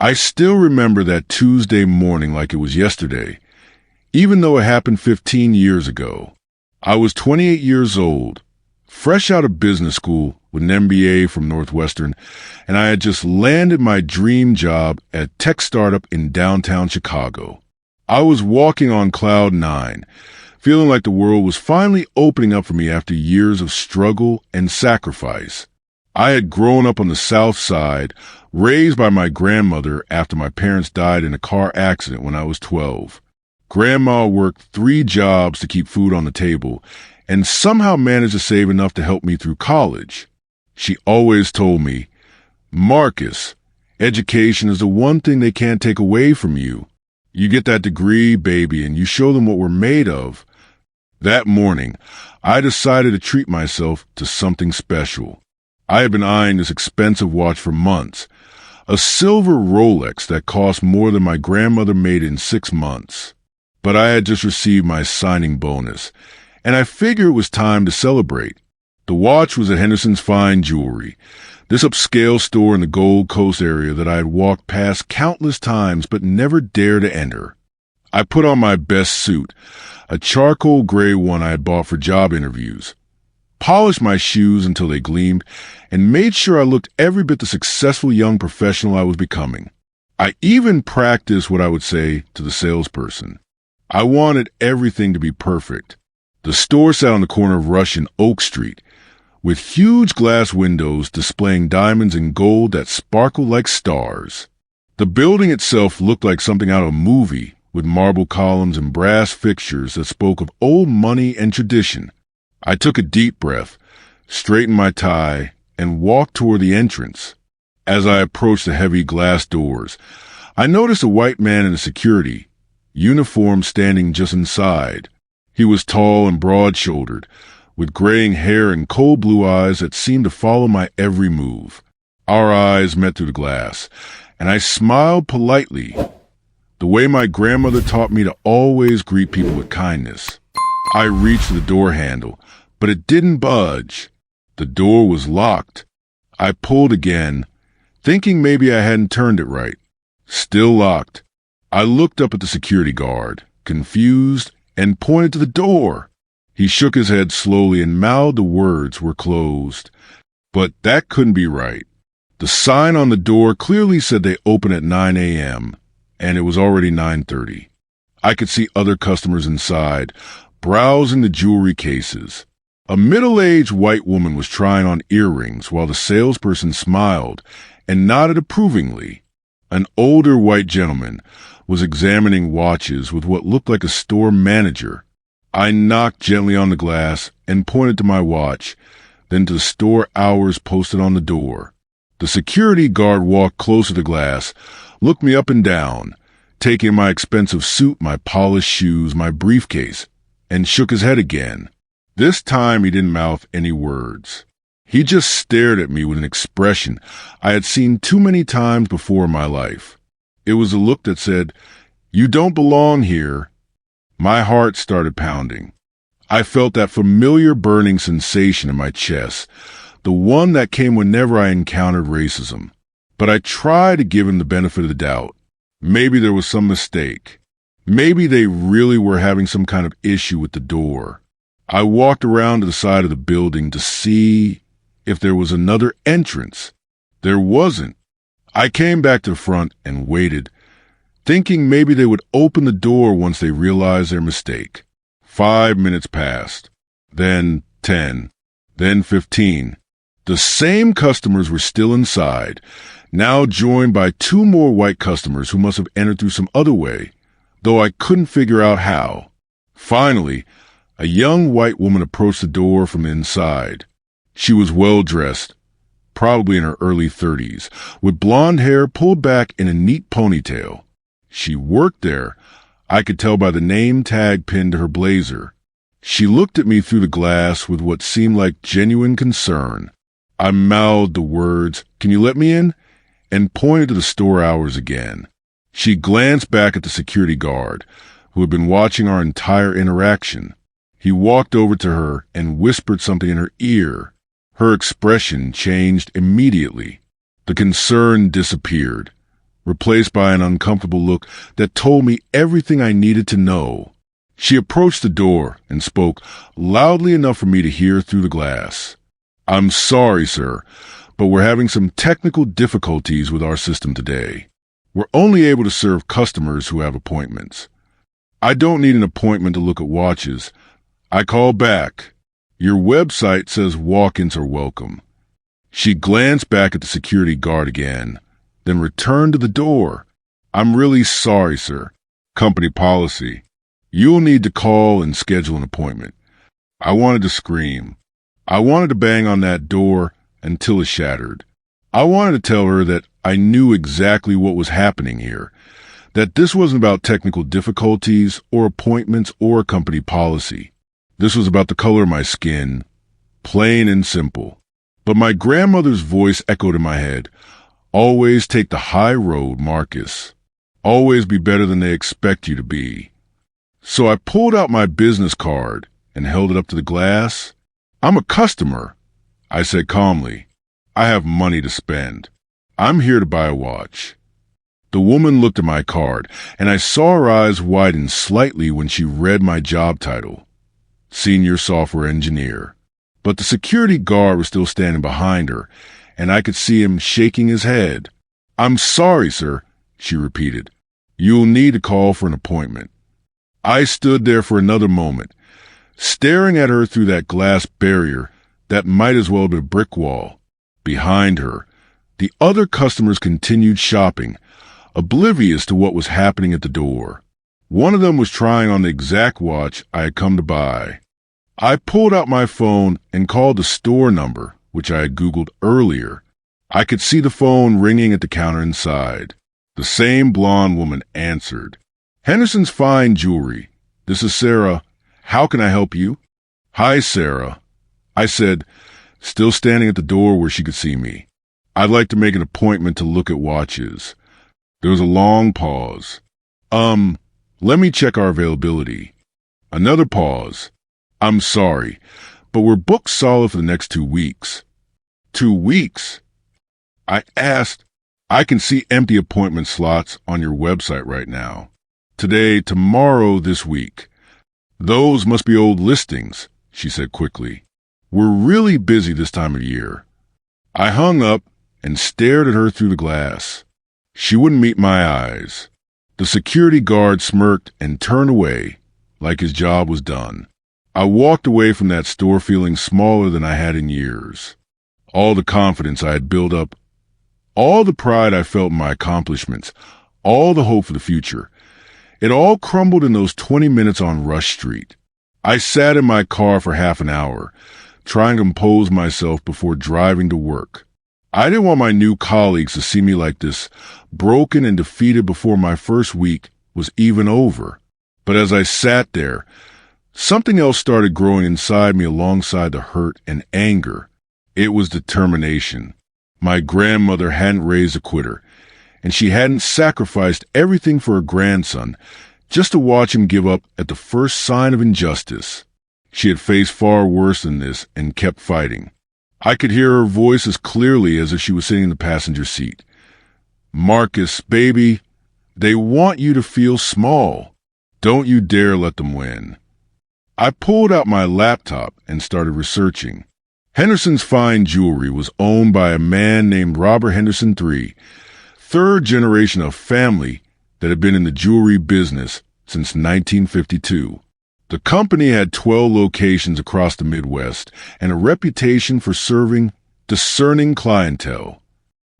I still remember that Tuesday morning like it was yesterday, even though it happened 15 years ago. I was 28 years old, fresh out of business school with an MBA from Northwestern, and I had just landed my dream job at a tech startup in downtown Chicago. I was walking on cloud nine, feeling like the world was finally opening up for me after years of struggle and sacrifice. I had grown up on the South Side, raised by my grandmother after my parents died in a car accident when I was 12. Grandma worked 3 jobs to keep food on the table and somehow managed to save enough to help me through college. She always told me, "Marcus, education is the one thing they can't take away from you. You get that degree, baby, and you show them what we're made of." That morning, I decided to treat myself to something special. I had been eyeing this expensive watch for months, a silver Rolex that cost more than my grandmother made in 6 months. But I had just received my signing bonus, and I figured it was time to celebrate. The watch was at Henderson's Fine Jewelry, this upscale store in the Gold Coast area that I had walked past countless times but never dared to enter. I put on my best suit, a charcoal gray one I had bought for job interviews, polished my shoes until they gleamed, and made sure I looked every bit the successful young professional I was becoming. I even practiced what I would say to the salesperson. I wanted everything to be perfect. The store sat on the corner of Rush and Oak Street, with huge glass windows displaying diamonds and gold that sparkled like stars. The building itself looked like something out of a movie, with marble columns and brass fixtures that spoke of old money and tradition. I took a deep breath, straightened my tie, and walked toward the entrance. As I approached the heavy glass doors, I noticed a white man in a security uniform standing just inside. He was tall and broad-shouldered, with graying hair and cold blue eyes that seemed to follow my every move. Our eyes met through the glass, and I smiled politely, the way my grandmother taught me to always greet people with kindness. I reached for the door handle, but it didn't budge. The door was locked. I pulled again, thinking maybe I hadn't turned it right. Still locked. I looked up at the security guard, confused, and pointed to the door. He shook his head slowly and mouthed the words were closed. But that couldn't be right. The sign on the door clearly said they open at 9 a.m., and it was already 9:30. I could see other customers inside, browsing the jewelry cases. A middle-aged white woman was trying on earrings while the salesperson smiled and nodded approvingly. An older white gentleman was examining watches with what looked like a store manager. I knocked gently on the glass and pointed to my watch, then to the store hours posted on the door. The security guard walked close to the glass, looked me up and down, taking my expensive suit, my polished shoes, my briefcase, and shook his head again. This time he didn't mouth any words. He just stared at me with an expression I had seen too many times before in my life. It was a look that said, "You don't belong here." My heart started pounding. I felt that familiar burning sensation in my chest, the one that came whenever I encountered racism. But I tried to give him the benefit of the doubt. Maybe there was some mistake. Maybe they really were having some kind of issue with the door. I walked around to the side of the building to see if there was another entrance. There wasn't. I came back to the front and waited, thinking maybe they would open the door once they realized their mistake. 5 minutes passed, then 10, then 15. The same customers were still inside, now joined by 2 more white customers who must have entered through some other way, though I couldn't figure out how. Finally, a young white woman approached the door from the inside. She was well-dressed, probably in her early 30s, with blonde hair pulled back in a neat ponytail. She worked there. I could tell by the name tag pinned to her blazer. She looked at me through the glass with what seemed like genuine concern. I mouthed the words, "Can you let me in?" and pointed to the store hours again. She glanced back at the security guard, who had been watching our entire interaction. He walked over to her and whispered something in her ear. Her expression changed immediately. The concern disappeared. replaced by an uncomfortable look that told me everything I needed to know. She approached the door and spoke loudly enough for me to hear through the glass. "I'm sorry, sir, but we're having some technical difficulties with our system today. We're only able to serve customers who have appointments." "I don't need an appointment to look at watches." I called back. "Your website says walk-ins are welcome." She glanced back at the security guard again, then returned to the door. "I'm really sorry, sir. Company policy. You'll need to call and schedule an appointment." I wanted to scream. I wanted to bang on that door until it shattered. I wanted to tell her that I knew exactly what was happening here, that this wasn't about technical difficulties or appointments or company policy. This was about the color of my skin, plain and simple. But my grandmother's voice echoed in my head. "Always take the high road, Marcus. Always be better than they expect you to be." So I pulled out my business card and held it up to the glass. "I'm a customer," I said calmly. "I have money to spend. I'm here to buy a watch." The woman looked at my card, and I saw her eyes widen slightly when she read my job title, Senior Software Engineer. But the security guard was still standing behind her, and I could see him shaking his head. "I'm sorry, sir," she repeated. "You'll need to call for an appointment." I stood there for another moment, staring at her through that glass barrier that might as well have been a brick wall. Behind her, the other customers continued shopping, oblivious to what was happening at the door. One of them was trying on the exact watch I had come to buy. I pulled out my phone and called the store number, which I had Googled earlier. I could see the phone ringing at the counter inside. The same blonde woman answered. "Henderson's Fine Jewelry. This is Sarah. How can I help you?" "Hi, Sarah," I said, still standing at the door where she could see me. "I'd like to make an appointment to look at watches." There was a long pause. Let me check our availability." Another pause. "I'm sorry, but we're booked solid for the next 2 weeks." 2 weeks? I asked. "I can see empty appointment slots on your website right now. Today, tomorrow, this week." "Those must be old listings," she said quickly. "We're really busy this time of year." I hung up and stared at her through the glass. She wouldn't meet my eyes. The security guard smirked and turned away, like his job was done. I walked away from that store feeling smaller than I had in years. All the confidence I had built up, all the pride I felt in my accomplishments, all the hope for the future, it all crumbled in those 20 minutes on Rush Street. I sat in my car for half an hour, trying to compose myself before driving to work. I didn't want my new colleagues to see me like this, broken and defeated before my first week was even over. But as I sat there, something else started growing inside me alongside the hurt and anger. It was determination. My grandmother hadn't raised a quitter, and she hadn't sacrificed everything for her grandson just to watch him give up at the first sign of injustice. She had faced far worse than this and kept fighting. I could hear her voice as clearly as if she was sitting in the passenger seat. "Marcus, baby, they want you to feel small. Don't you dare let them win." I pulled out my laptop and started researching. Henderson's Fine Jewelry was owned by a man named Robert Henderson III, third generation of family that had been in the jewelry business since 1952. The company had 12 locations across the Midwest and a reputation for serving discerning clientele.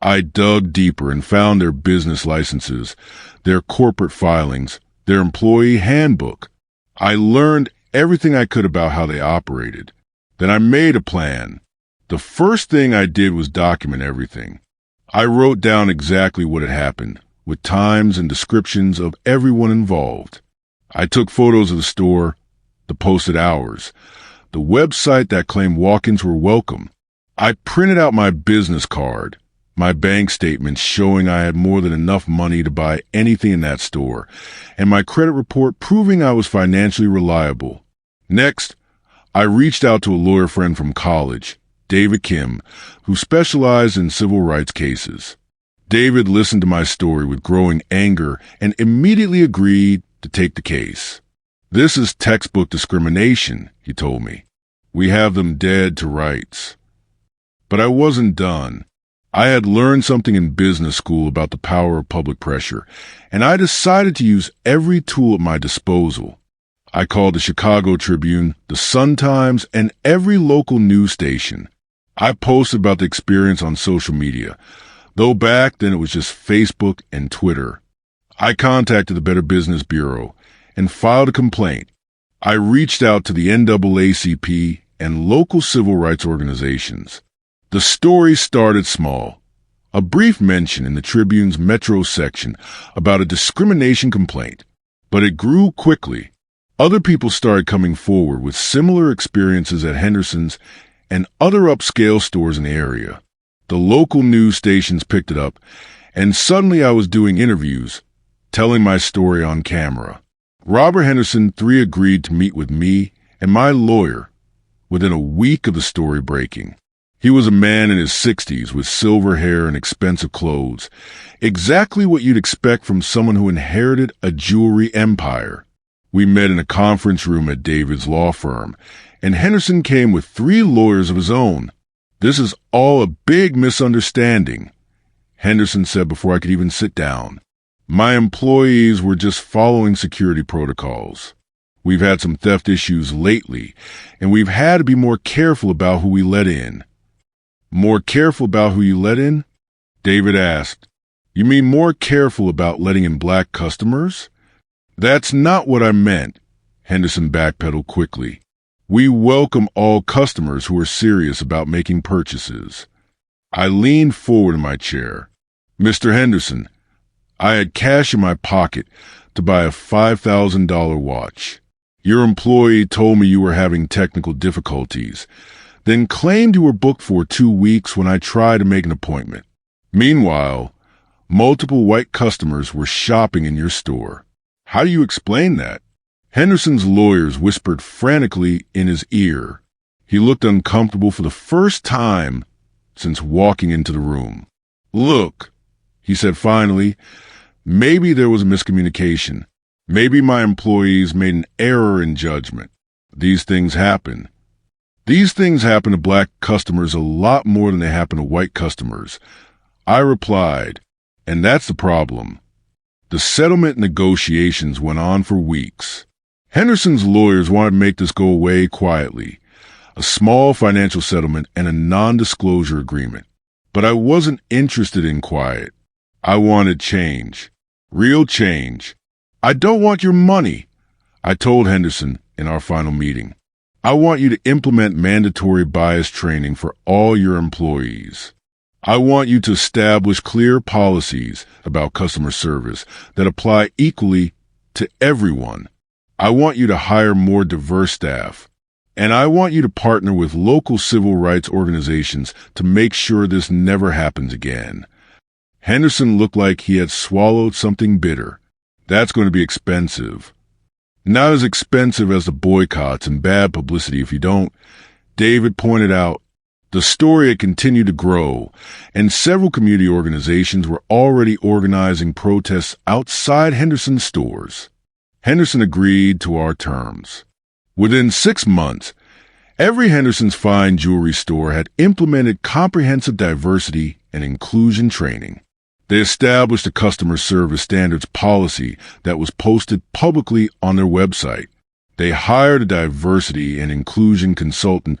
I dug deeper and found their business licenses, their corporate filings, their employee handbook. I learned everything I could about how they operated. Then I made a plan. The first thing I did was document everything. I wrote down exactly what had happened, with times and descriptions of everyone involved. I took photos of the store, the posted hours, the website that claimed walk-ins were welcome. I printed out my business card, my bank statements showing I had more than enough money to buy anything in that store, and my credit report proving I was financially reliable. Next, I reached out to a lawyer friend from college, David Kim, who specialized in civil rights cases. David listened to my story with growing anger and immediately agreed to take the case. "This is textbook discrimination," he told me. "We have them dead to rights." But I wasn't done. I had learned something in business school about the power of public pressure, and I decided to use every tool at my disposal. I called the Chicago Tribune, the Sun-Times, and every local news station. I posted about the experience on social media, though back then it was just Facebook and Twitter. I contacted the Better Business Bureau and filed a complaint. I reached out to the NAACP and local civil rights organizations. The story started small. A brief mention in the Tribune's Metro section about a discrimination complaint, but it grew quickly. Other people started coming forward with similar experiences at Henderson's and other upscale stores in the area. The local news stations picked it up, and suddenly I was doing interviews, telling my story on camera. Robert Henderson III agreed to meet with me and my lawyer within a week of the story breaking. He was a man in his 60s with silver hair and expensive clothes, exactly what you'd expect from someone who inherited a jewelry empire. We met in a conference room at David's law firm, and Henderson came with 3 lawyers of his own. "This is all a big misunderstanding," Henderson said before I could even sit down. "My employees were just following security protocols. We've had some theft issues lately, and we've had to be more careful about who we let in." "More careful about who you let in?" David asked. "You mean more careful about letting in black customers?" "That's not what I meant," Henderson backpedaled quickly. "We welcome all customers who are serious about making purchases." I leaned forward in my chair. "Mr. Henderson, I had cash in my pocket to buy a $5,000 watch. Your employee told me you were having technical difficulties, then claimed you were booked for 2 weeks when I tried to make an appointment. Meanwhile, multiple white customers were shopping in your store. How do you explain that?" Henderson's lawyers whispered frantically in his ear. He looked uncomfortable for the first time since walking into the room. "Look," he said finally, "maybe there was a miscommunication. Maybe my employees made an error in judgment. These things happen. These things happen to black customers a lot more than they happen to white customers." I replied, "And that's the problem." The settlement negotiations went on for weeks. Henderson's lawyers wanted to make this go away quietly, a small financial settlement and a non-disclosure agreement. But I wasn't interested in quiet. I wanted change. Real change. "I don't want your money," I told Henderson in our final meeting. "I want you to implement mandatory bias training for all your employees. I want you to establish clear policies about customer service that apply equally to everyone. I want you to hire more diverse staff. And I want you to partner with local civil rights organizations to make sure this never happens again." Henderson looked like he had swallowed something bitter. "That's going to be expensive." "Not as expensive as the boycotts and bad publicity if you don't," David pointed out. The story had continued to grow, and several community organizations were already organizing protests outside Henderson's stores. Henderson agreed to our terms. Within 6 months, every Henderson's fine jewelry store had implemented comprehensive diversity and inclusion training. They established a customer service standards policy that was posted publicly on their website. They hired a diversity and inclusion consultant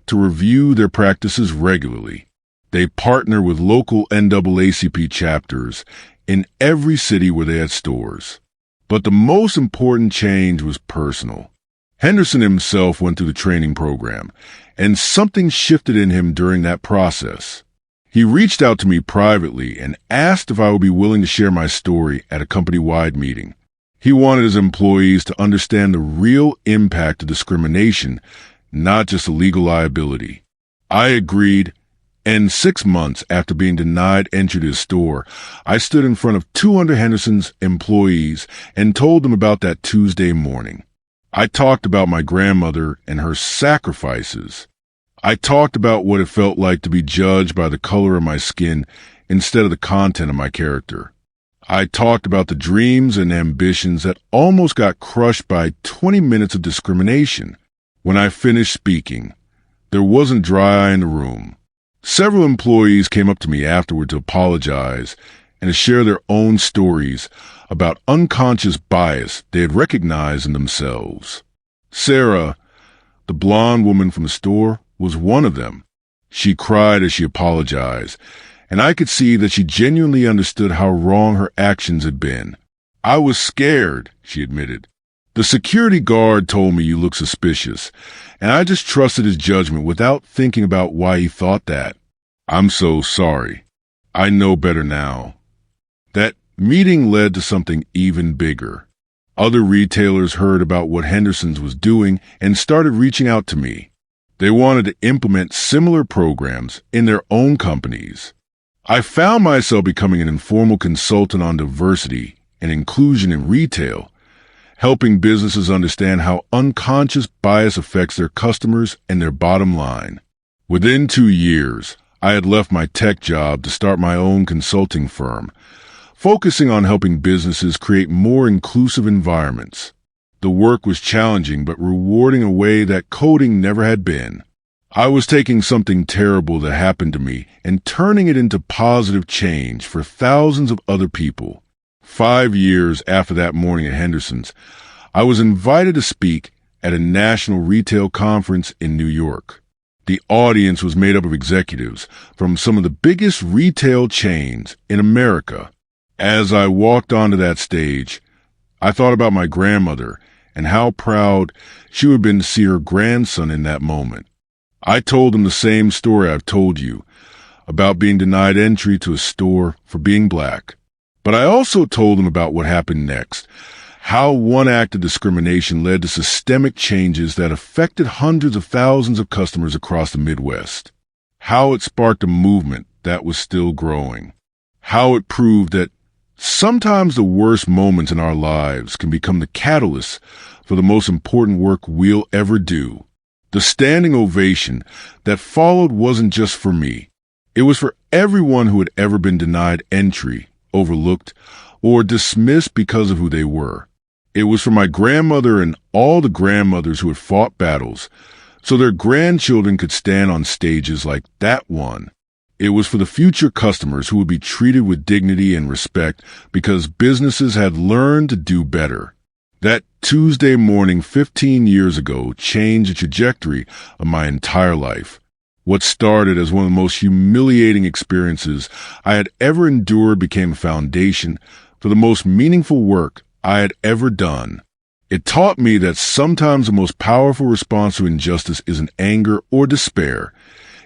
to review their practices regularly. They partnered with local NAACP chapters in every city where they had stores. But the most important change was personal. Henderson himself went through the training program, and something shifted in him during that process. He reached out to me privately and asked if I would be willing to share my story at a company-wide meeting. He wanted his employees to understand the real impact of discrimination, not just a legal liability. I agreed, and 6 months after being denied entry to his store, I stood in front of 200 Henderson's employees and told them about that Tuesday morning. I talked about my grandmother and her sacrifices. I talked about what it felt like to be judged by the color of my skin instead of the content of my character. I talked about the dreams and ambitions that almost got crushed by 20 minutes of discrimination. When I finished speaking, there wasn't dry eye in the room. Several employees came up to me afterward to apologize and to share their own stories about unconscious bias they had recognized in themselves. Sarah, the blonde woman from the store, was one of them. She cried as she apologized, and I could see that she genuinely understood how wrong her actions had been. "I was scared," she admitted. "The security guard told me you look suspicious, and I just trusted his judgment without thinking about why he thought that. I'm so sorry. I know better now." That meeting led to something even bigger. Other retailers heard about what Henderson's was doing and started reaching out to me. They wanted to implement similar programs in their own companies. I found myself becoming an informal consultant on diversity and inclusion in retail, helping businesses understand how unconscious bias affects their customers and their bottom line. Within 2 years, I had left my tech job to start my own consulting firm, focusing on helping businesses create more inclusive environments. The work was challenging but rewarding in a way that coding never had been. I was taking something terrible that happened to me and turning it into positive change for thousands of other people. 5 years after that morning at Henderson's, I was invited to speak at a national retail conference in New York. The audience was made up of executives from some of the biggest retail chains in America. As I walked onto that stage, I thought about my grandmother and how proud she would have been to see her grandson in that moment. I told him the same story I've told you about being denied entry to a store for being black. But I also told him about what happened next, how one act of discrimination led to systemic changes that affected hundreds of thousands of customers across the Midwest, how it sparked a movement that was still growing, how it proved that sometimes the worst moments in our lives can become the catalyst for the most important work we'll ever do. The standing ovation that followed wasn't just for me. It was for everyone who had ever been denied entry, overlooked, or dismissed because of who they were. It was for my grandmother and all the grandmothers who had fought battles so their grandchildren could stand on stages like that one. It was for the future customers who would be treated with dignity and respect because businesses had learned to do better. That Tuesday morning 15 years ago changed the trajectory of my entire life. What started as one of the most humiliating experiences I had ever endured became a foundation for the most meaningful work I had ever done. It taught me that sometimes the most powerful response to injustice isn't anger or despair.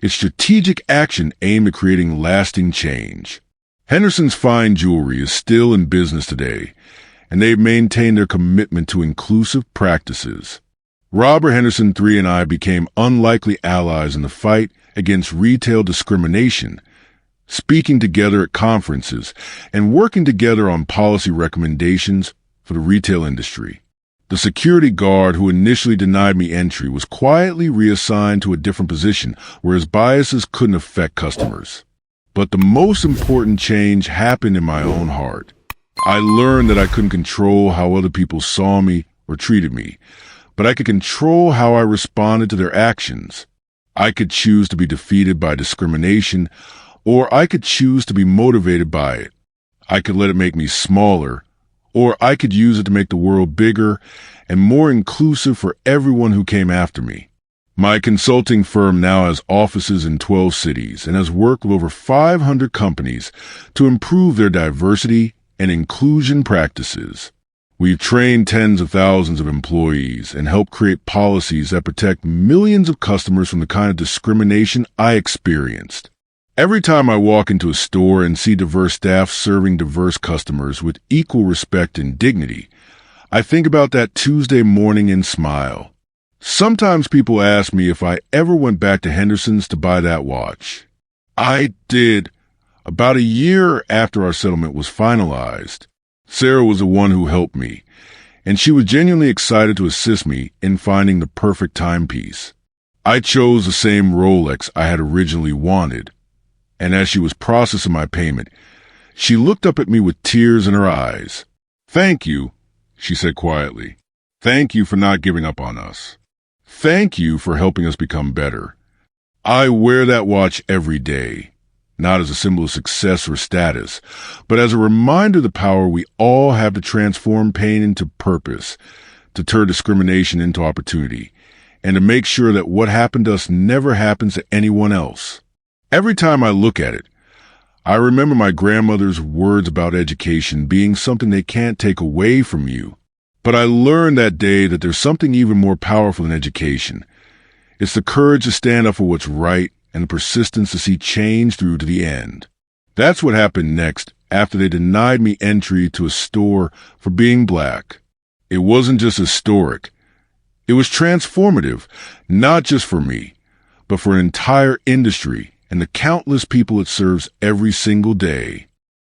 It's strategic action aimed at creating lasting change. Henderson's Fine Jewelry is still in business today, and they've maintained their commitment to inclusive practices. Robert Henderson III and I became unlikely allies in the fight against retail discrimination, speaking together at conferences and working together on policy recommendations for the retail industry. The security guard who initially denied me entry was quietly reassigned to a different position where his biases couldn't affect customers. But the most important change happened in my own heart. I learned that I couldn't control how other people saw me or treated me, but I could control how I responded to their actions. I could choose to be defeated by discrimination, or I could choose to be motivated by it. I could let it make me smaller, or I could use it to make the world bigger and more inclusive for everyone who came after me. My consulting firm now has offices in 12 cities and has worked with over 500 companies to improve their diversity and inclusion practices. We've trained tens of thousands of employees and helped create policies that protect millions of customers from the kind of discrimination I experienced. Every time I walk into a store and see diverse staff serving diverse customers with equal respect and dignity, I think about that Tuesday morning and smile. Sometimes people ask me if I ever went back to Henderson's to buy that watch. I did. About a year after our settlement was finalized, Sarah was the one who helped me, and she was genuinely excited to assist me in finding the perfect timepiece. I chose the same Rolex I had originally wanted, and as she was processing my payment, she looked up at me with tears in her eyes. "Thank you," she said quietly. "Thank you for not giving up on us. Thank you for helping us become better. I wear that watch every day, not as a symbol of success or status, but as a reminder of the power we all have to transform pain into purpose, to turn discrimination into opportunity, and to make sure that what happened to us never happens to anyone else." Every time I look at it, I remember my grandmother's words about education being something they can't take away from you. But I learned that day that there's something even more powerful than education. It's the courage to stand up for what's right and the persistence to see change through to the end. That's what happened next after they denied me entry to a store for being black. It wasn't just historic. It was transformative, not just for me, but for an entire industry and the countless people it serves every single day.